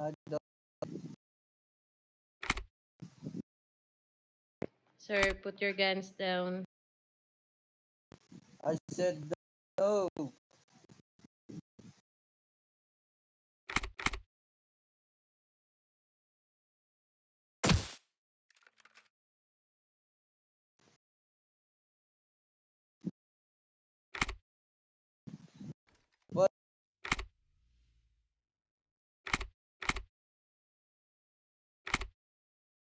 I don't, Sir, put your guns down. I said no. What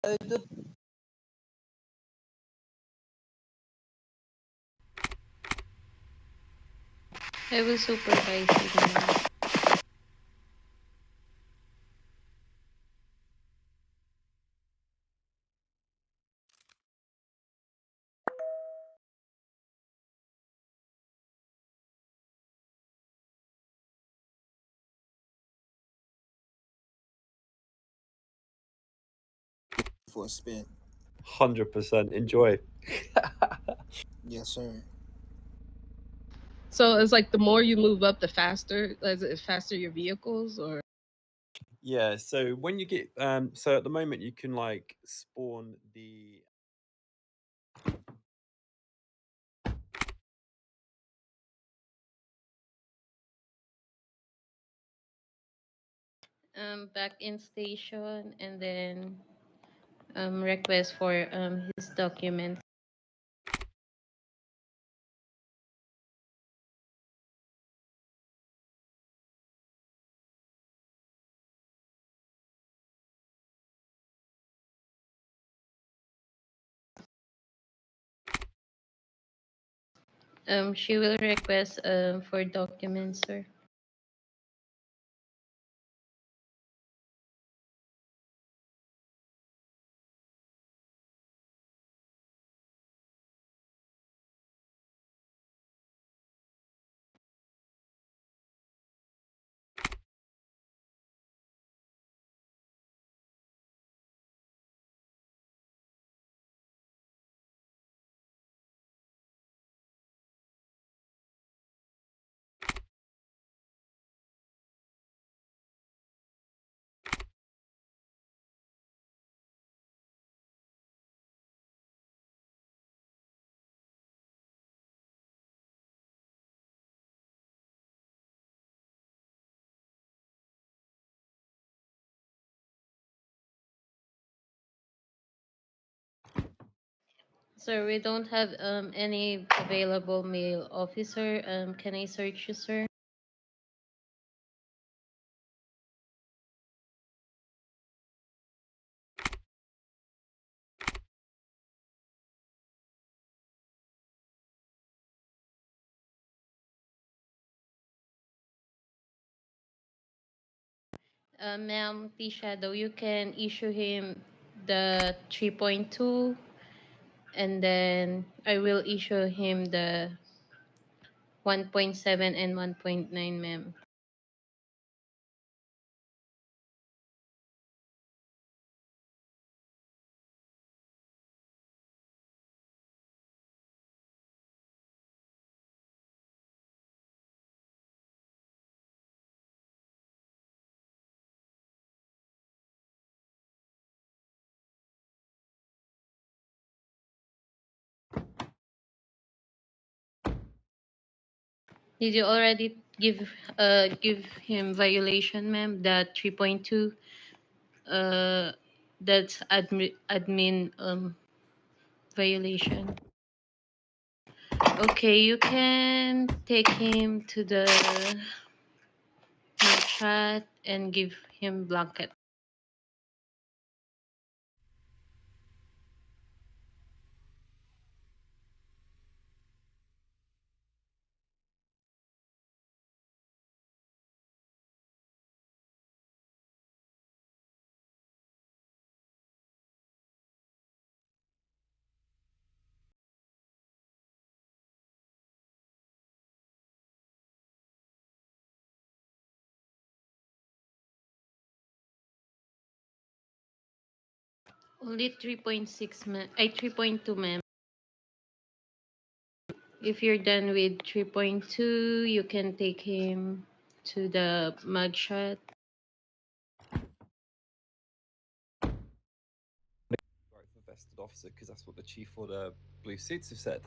I do? I will supervise you now. For a spin. 100% enjoy. Yes, sir. So it's like the more you move up, the faster, is it faster your vehicles or? Yeah, so when you get so at the moment you can like spawn the Back in station and then request for his documents. She will request for documents, sir. Sir, we don't have any available male officer. Can I search you, sir? Ma'am, T Shadow, you can issue him the 3.2 and then I will issue him the 1.7 and 1.9, ma'am. Did you already give him violation, ma'am? The 3.2. That's admin violation. Okay, you can take him to the chat and give him blanket. Only 3.6, ma'am. 3.2, ma'am. If you're done with 3.2, you can take him to the mugshot. officer because that's what the chief or the blue suits have said.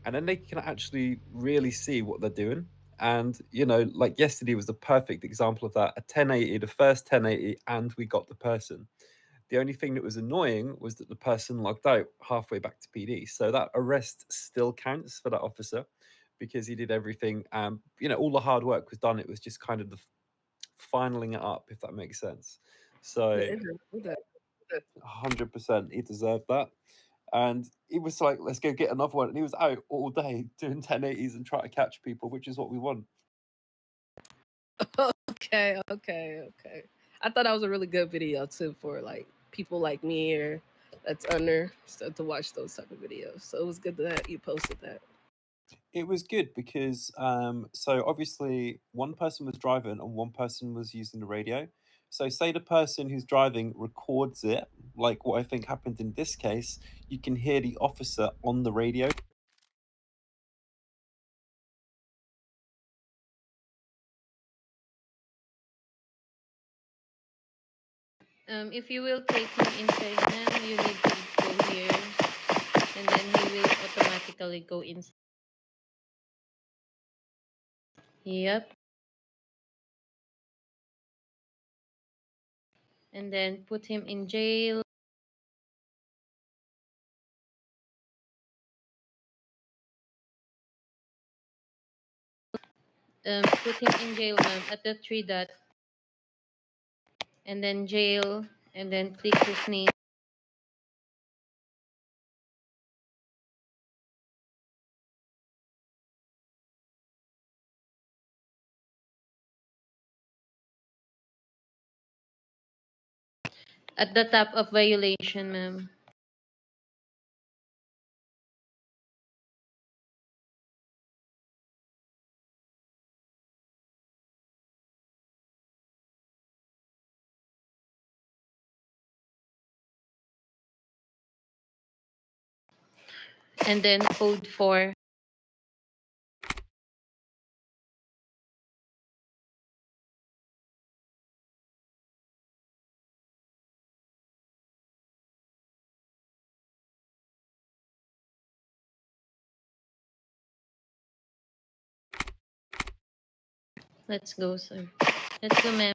And then they can actually really see what they're doing. And, you know, like yesterday was the perfect example of that. A 1080, the first 1080, and we got the person. The only thing that was annoying was that the person logged out halfway back to PD. So that arrest still counts for that officer because he did everything. You know, all the hard work was done. It was just kind of the finaling it up, if that makes sense. So Yeah, it does. 100%, he deserved that. And he was like, let's go get another one. And he was out all day doing 1080s and trying to catch people, which is what we want. Okay. I thought that was a really good video too for like people like me or that's under to watch those type of videos. So it was good that you posted that. It was good because, so obviously one person was driving and one person was using the radio. So, say the person who's driving records it, like what I think happened in this case, you can hear the officer on the radio. If you will take him inside now, you need to go here, and then he will automatically go inside. Yep. And then put him in jail. Put him in jail, ma'am, at the 3 dot. And then jail, and then click his name. At the top of violation, ma'am. And then code 4. Let's go, sir. Let's go, ma'am.